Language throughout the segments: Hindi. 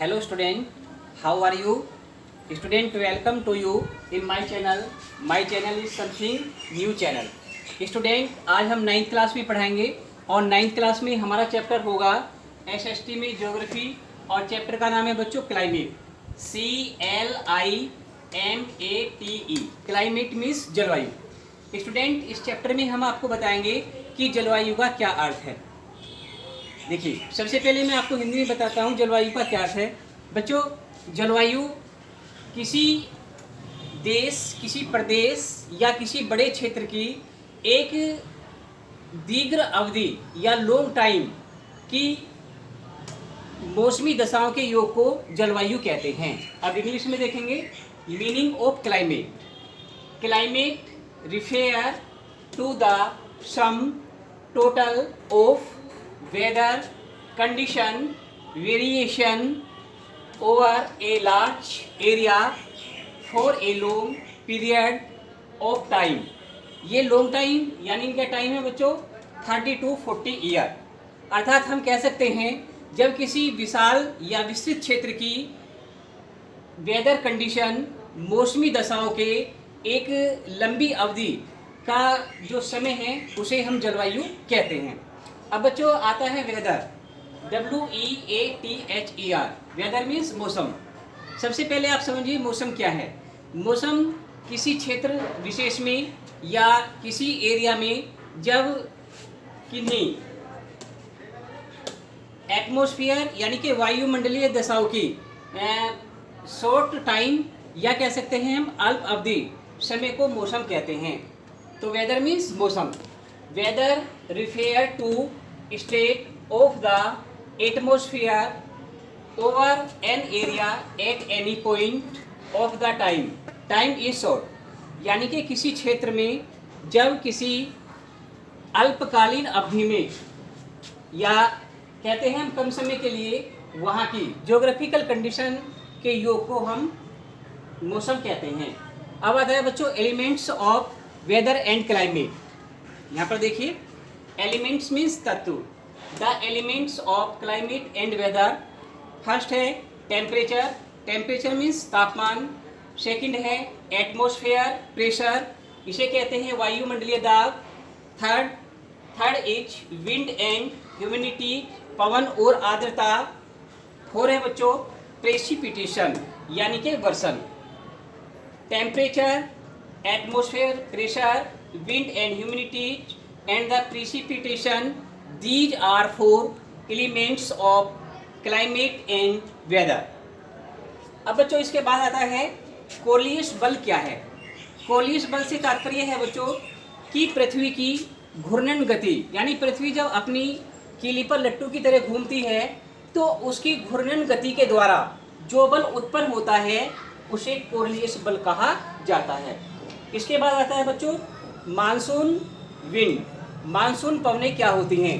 Hello student, how are you? Student, welcome to you in my channel. My channel is something new channel. Student, आज हम 9th क्लास में पढ़ाएंगे और 9th क्लास में हमारा चैप्टर होगा SST में ज्योग्राफी और चैप्टर का नाम है बच्चों क्लाइमेट। CLIMATE, क्लाइमेट मीन्स जलवायु। स्टूडेंट, इस चैप्टर में हम आपको बताएंगे कि जलवायु का क्या अर्थ है। देखिए, सबसे पहले मैं आपको हिंदी में बताता हूँ जलवायु का क्या अर्थ है। बच्चों, जलवायु किसी देश, किसी प्रदेश या किसी बड़े क्षेत्र की एक दीर्घ अवधि या लॉन्ग टाइम की मौसमी दशाओं के योग को जलवायु कहते हैं। अब इंग्लिश में देखेंगे meaning of climate. Climate refer to the sum total of weather condition variation over a large area for a long period of time। ये लॉन्ग टाइम यानी क्या टाइम है बच्चों, 30 to 40 ईयर। अर्थात हम कह सकते हैं जब किसी विशाल या विस्तृत क्षेत्र की वेदर कंडीशन, मौसमी दशाओं के एक लंबी अवधि का जो समय है उसे हम जलवायु कहते हैं। अब बच्चों आता है वेदर, WEATHER। वेदर मीन्स मौसम। सबसे पहले आप समझिए मौसम क्या है। मौसम किसी क्षेत्र विशेष में या किसी एरिया में जब किन्हीं एटमॉस्फेयर यानी कि वायुमंडलीय दशाओं की शॉर्ट टाइम या कह सकते हैं हम अल्प अवधि समय को मौसम कहते हैं। तो वेदर मीन्स मौसम। Weather refer to state of the atmosphere over an area at any point of the time. Time is short यानी कि किसी क्षेत्र में जब किसी अल्पकालीन अवधि में या कहते हैं हम कम समय के लिए वहाँ की ज्योग्राफिकल कंडीशन के योग को हम मौसम कहते हैं। अब आता है बच्चों elements of weather and climate. यहाँ पर देखिए एलिमेंट्स मीन्स तत्व। The elements of climate and weather, first है टेम्परेचर। टेम्परेचर मीन्स तापमान। सेकंड है एटमॉस्फेयर, प्रेशर, इसे कहते हैं वायुमंडलीय दाब। Third is wind and humidity, पवन और आर्द्रता। फोर है बच्चों प्रेसिपिटेशन यानी कि वर्षण। Temperature, atmosphere, pressure, wind and humidity and the precipitation, these are four elements of climate and weather। अब बच्चों इसके बाद आता है कोलियस बल क्या है। कोलियस बल से तात्पर्य है बच्चों कि पृथ्वी की घूर्णन गति, यानी पृथ्वी जब अपनी कीली पर लट्टू की तरह घूमती है तो उसकी घूर्णन गति के द्वारा जो बल उत्पन्न होता है उसे कोलियस बल कहा जाता है। इसके बाद आता है बच्चों मानसून विंड। मानसून पवनें क्या होती हैं?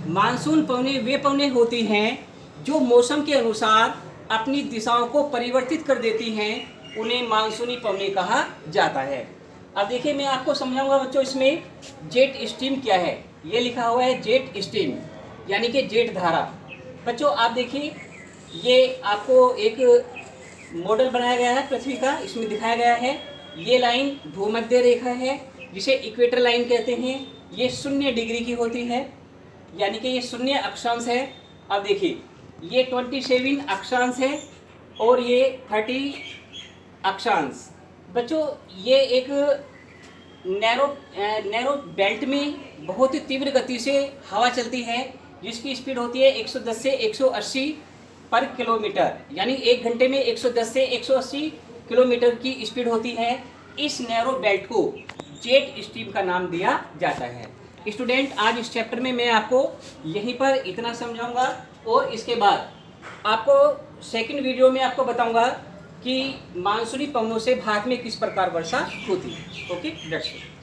मानसून पवनें वे पवनें होती हैं जो मौसम के अनुसार अपनी दिशाओं को परिवर्तित कर देती हैं, उन्हें मानसूनी पवनें कहा जाता है। अब देखिए मैं आपको समझाऊंगा बच्चों इसमें जेट स्ट्रीम क्या है। ये लिखा हुआ है जेट स्ट्रीम यानी कि जेट धारा। बच्चों आप देखिए ये आपको एक मॉडल बनाया गया है पृथ्वी का, इसमें दिखाया गया है ये लाइन भूमध्य रेखा है जिसे इक्वेटर लाइन कहते हैं। ये 0 डिग्री की होती है यानी कि ये 0 अक्षांश है। अब देखिए ये 27 अक्षांश है और ये 30 अक्षांश। बच्चों ये एक नैरो बेल्ट में बहुत ही तीव्र गति से हवा चलती है जिसकी स्पीड होती है 110 से 180 पर किलोमीटर, यानी 1 घंटे में 110 से 180 किलोमीटर की स्पीड होती है। इस नैरो बेल्ट को जेट स्ट्रीम का नाम दिया जाता है। स्टूडेंट, आज इस चैप्टर में मैं आपको यहीं पर इतना समझाऊंगा और इसके बाद आपको सेकंड वीडियो में आपको बताऊंगा कि मानसूनी पवनों से भारत में किस प्रकार वर्षा होती है। Okay, that's it.